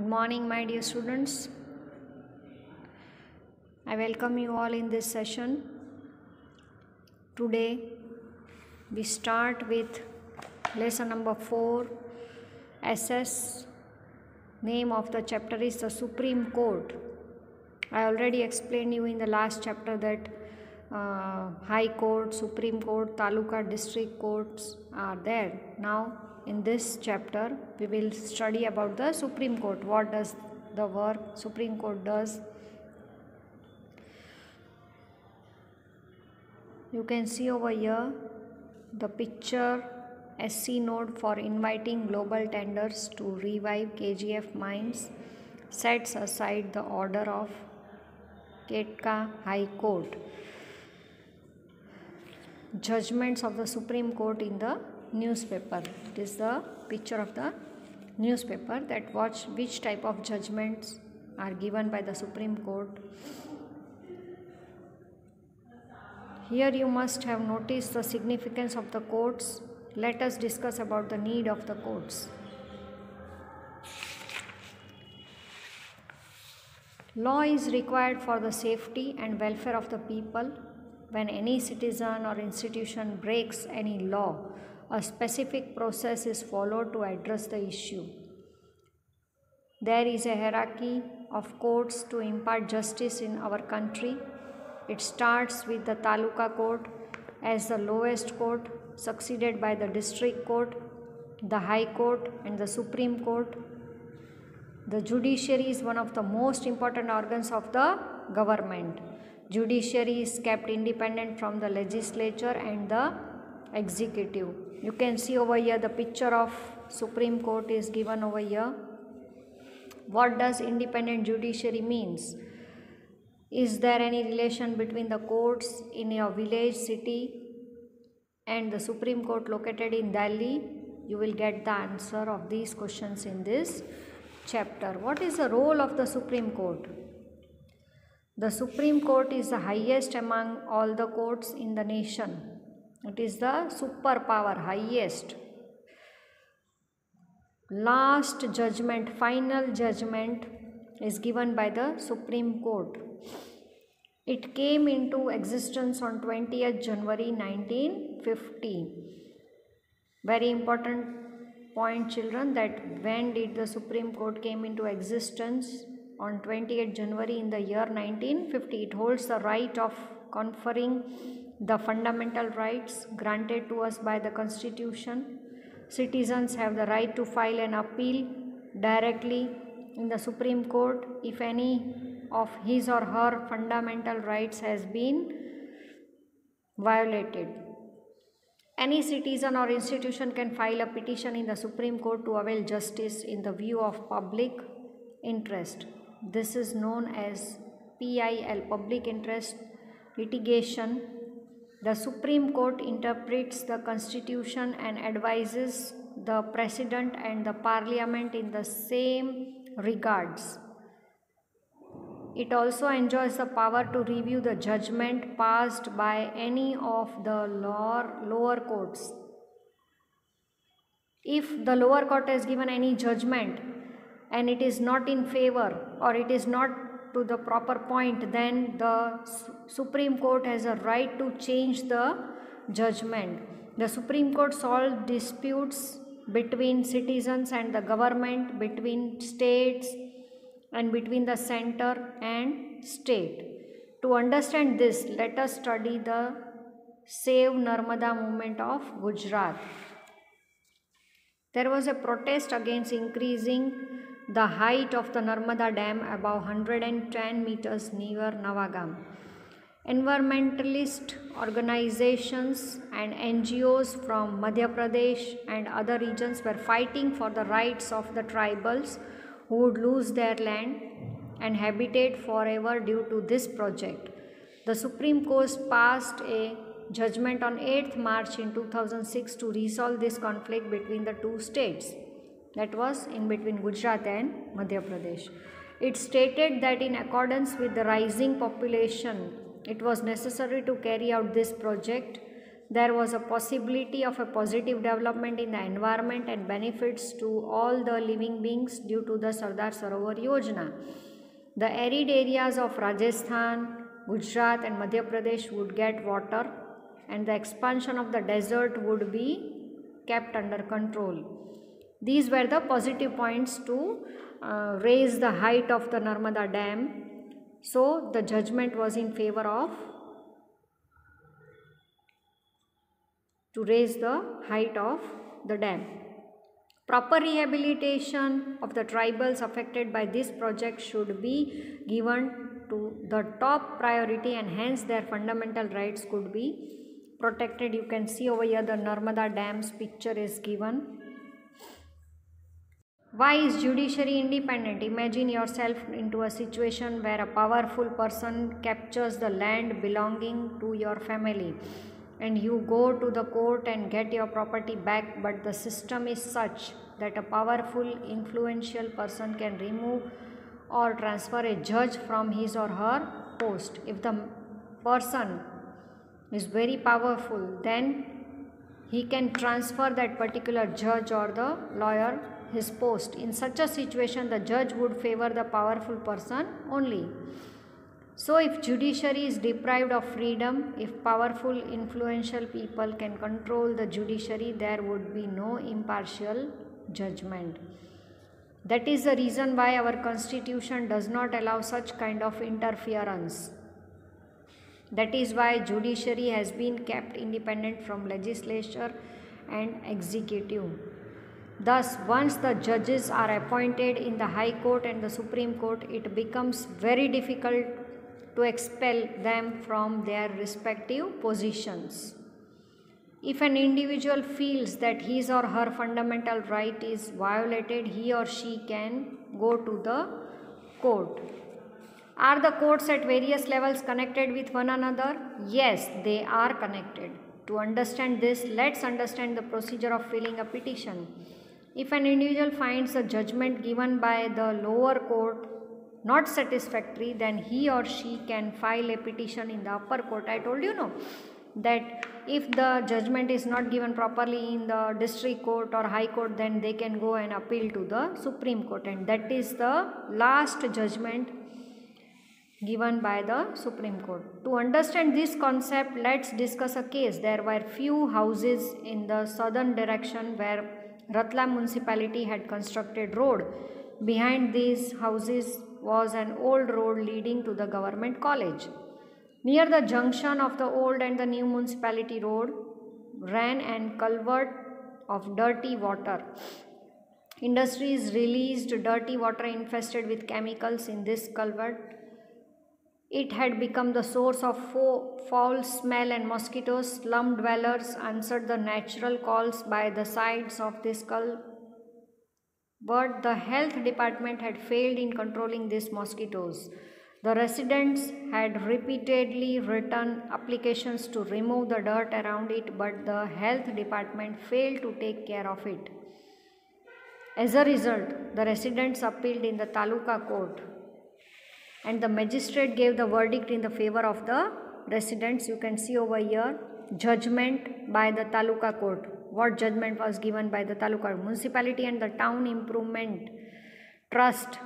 Good morning, my dear students. I welcome you all in this session. Today we start with lesson number 4, SS. Name of the chapter is the Supreme Court. I already explained you in the last chapter that High Court, Supreme Court, Taluka district courts are there. Now in this chapter we will study about the Supreme Court. What does the work Supreme Court does? You can see over here the picture SC node for inviting global tenders to revive KGF mines sets aside the order of Ketka High Court. Judgments of the Supreme Court in the newspaper. It is the picture of the newspaper that watch which type of judgments are given by the Supreme Court. Here you must have noticed the significance of the courts. Let us discuss about the need of the courts. Law is required for the safety and welfare of the people. When any citizen or institution breaks any law, a specific process is followed to address the issue. There is a hierarchy of courts to impart justice in our country. It starts with the Taluka Court as the lowest court, succeeded by the District Court, the High Court and the Supreme Court. The judiciary is one of the most important organs of the government. Judiciary is kept independent from the legislature and the executive. You can see over here the picture of Supreme Court is given over here. What does independent judiciary means? Is there any relation between the courts in your village, city and the Supreme Court located in Delhi? You will get the answer of these questions in this chapter. What is the role of the Supreme Court? The Supreme Court is the highest among all the courts in the nation. It is the superpower, highest. Last judgment, final judgment is given by the Supreme Court. It came into existence on 20th January 1950. Very important point, children, that when did the Supreme Court came into existence? On 28th January in the year 1950. It holds the right of conferring the fundamental rights granted to us by the Constitution. Citizens have the right to file an appeal directly in the Supreme Court if any of his or her fundamental rights has been violated. Any citizen or institution can file a petition in the Supreme Court to avail justice in the view of public interest. This is known as PIL, public interest litigation. The Supreme Court interprets the Constitution and advises the President and the Parliament in the same regards. It also enjoys the power to review the judgment passed by any of the lower courts. If the lower court has given any judgment and it is not in favor or it is not to the proper point, then the Supreme Court has a right to change the judgment. The Supreme Court solves disputes between citizens and the government, between states and between the center and state. To understand this, let us study the Save Narmada movement of Gujarat. There was a protest against increasing the height of the Narmada Dam above 110 meters near Navagam. Environmentalist organizations and NGOs from Madhya Pradesh and other regions were fighting for the rights of the tribals who would lose their land and habitat forever due to this project. The Supreme Court passed a judgment on 8th March in 2006 to resolve this conflict between the two states. That was in between Gujarat and Madhya Pradesh. It stated that in accordance with the rising population, it was necessary to carry out this project. There was a possibility of a positive development in the environment and benefits to all the living beings due to the Sardar Sarovar Yojana. The arid areas of Rajasthan, Gujarat and Madhya Pradesh would get water, and the expansion of the desert would be kept under control. These were the positive points to raise the height of the Narmada Dam. So the judgment was in favor of to raise the height of the dam. Proper rehabilitation of the tribals affected by this project should be given to the top priority, and hence their fundamental rights could be protected. You can see over here the Narmada Dam's picture is given. Why is judiciary independent? Imagine yourself into a situation where a powerful person captures the land belonging to your family, and you go to the court and get your property back, but the system is such that a powerful, influential person can remove or transfer a judge from his or her post. If the person is very powerful, then he can transfer that particular judge or the lawyer his post. In such a situation, the judge would favor the powerful person only. So if judiciary is deprived of freedom, if powerful, influential people can control the judiciary, there would be no impartial judgment. That is the reason why our constitution does not allow such kind of interference. That is why judiciary has been kept independent from legislature and executive. Thus, once the judges are appointed in the High Court and the Supreme Court, it becomes very difficult to expel them from their respective positions. If an individual feels that his or her fundamental right is violated, he or she can go to the court. Are the courts at various levels connected with one another? Yes, they are connected. To understand this, let's understand the procedure of filing a petition. If an individual finds a judgment given by the lower court not satisfactory, then he or she can file a petition in the upper court. I told you that if the judgment is not given properly in the district court or high court, then they can go and appeal to the Supreme Court, and that is the last judgment given by the Supreme Court. To understand this concept, let's discuss a case. There were few houses in the southern direction where Ratlam municipality had constructed road. Behind these houses was an old road leading to the government college. Near the junction of the old and the new municipality road ran an culvert of dirty water. Industries released dirty water infested with chemicals in this culvert. It had become the source of foul smell, and mosquitoes. Slum dwellers answered the natural calls by the sides of this culvert. But the health department had failed in controlling these mosquitoes. The residents had repeatedly written applications to remove the dirt around it, but the health department failed to take care of it. As a result, the residents appealed in the Taluka court, and the magistrate gave the verdict in the favor of the residents. You can see over here judgment by the Taluka court. What judgment was given by the Taluka? Municipality and the Town Improvement Trust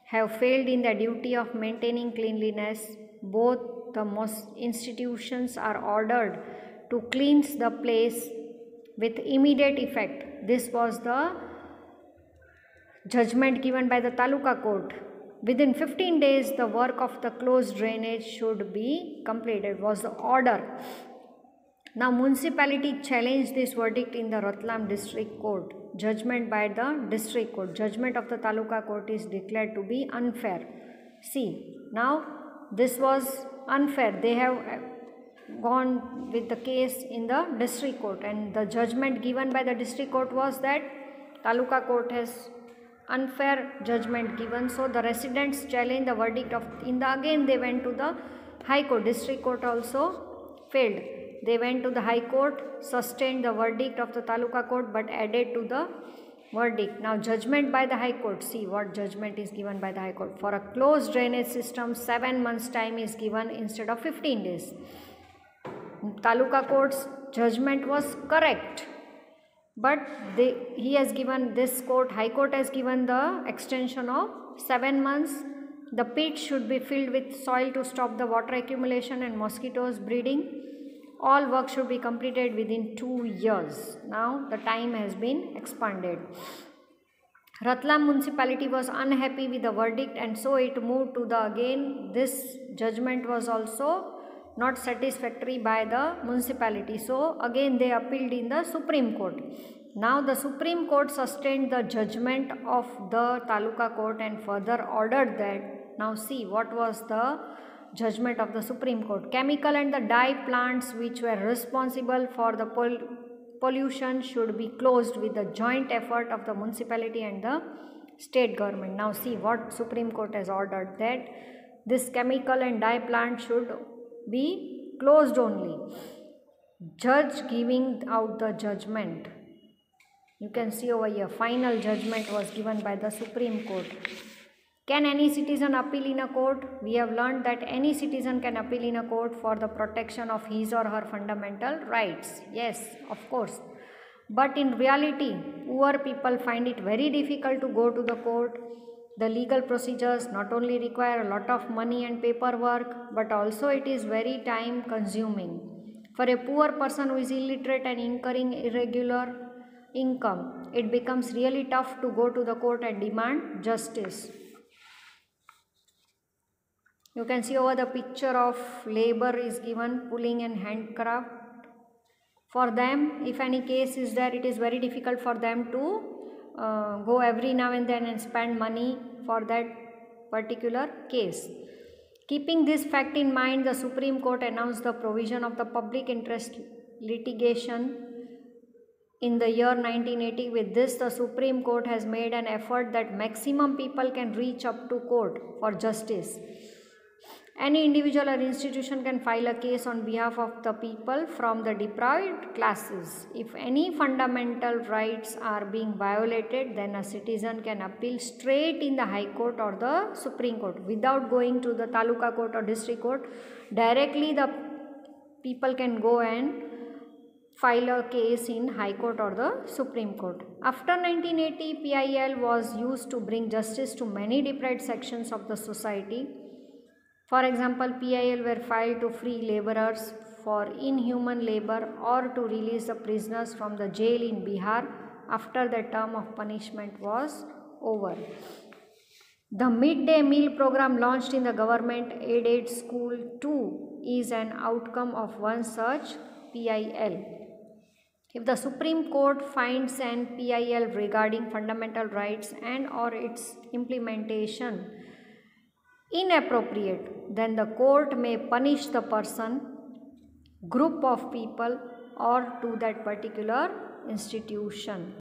have failed in their duty of maintaining cleanliness. Both the institutions are ordered to cleanse the place with immediate effect. This was the judgment given by the Taluka court. Within 15 days, the work of the closed drainage should be completed, was the order. Now, municipality challenged this verdict in the Ratlam district court. Judgment by the district court. Judgment of the Taluka court is declared to be unfair. See, now this was unfair. They have gone with the case in the district court, and the judgment given by the district court was that Taluka court has unfair judgment given. So the residents challenged the verdict of again they went to the high court. District court also failed. They went to the high court, sustained the verdict of the Taluka court, but added to the verdict. Now judgment by the high court. See what judgment is given by the high court. For a closed drainage system, 7 months time is given instead of 15 days. Taluka courts judgment was correct, but he has given, this court, High Court has given the extension of 7 months. The pit should be filled with soil to stop the water accumulation and mosquitoes breeding. All work should be completed within 2 years. Now the time has been expanded. Ratlam municipality was unhappy with the verdict, and so it moved to the, again this judgment was also not satisfactory by the municipality. So again they appealed in the Supreme Court. Now the Supreme Court sustained the judgment of the Taluka Court and further ordered that, now see what was the judgment of the Supreme Court. Chemical and the dye plants which were responsible for the pollution should be closed with the joint effort of the municipality and the state government. Now see what Supreme Court has ordered, that this chemical and dye plant should be closed only. Judge giving out the judgment. You can see over here, final judgment was given by the Supreme Court. Can any citizen appeal in a court? We have learned that any citizen can appeal in a court for the protection of his or her fundamental rights. Yes, of course. But in reality, poor people find it very difficult to go to the court. The legal procedures not only require a lot of money and paperwork, but also it is very time consuming. For a poor person who is illiterate and incurring irregular income, it becomes really tough to go to the court and demand justice. You can see over the picture of labor is given, pulling and handcraft. For them, if any case is there, it is very difficult for them to go every now and then and spend money for that particular case. Keeping this fact in mind, the Supreme Court announced the provision of the public interest litigation in the year 1980. With this, the Supreme Court has made an effort that maximum people can reach up to court for justice. Any individual or institution can file a case on behalf of the people from the deprived classes. If any fundamental rights are being violated, then a citizen can appeal straight in the High Court or the Supreme Court without going to the Taluka Court or District Court. Directly the people can go and file a case in High Court or the Supreme Court. After 1980, PIL was used to bring justice to many deprived sections of the society. For example, PIL were filed to free laborers for inhuman labor or to release the prisoners from the jail in Bihar after the term of punishment was over. The midday meal program launched in the government-aided school too is an outcome of one such PIL. If the Supreme Court finds an PIL regarding fundamental rights and or its implementation inappropriate, then the court may punish the person, group of people, or to that particular institution.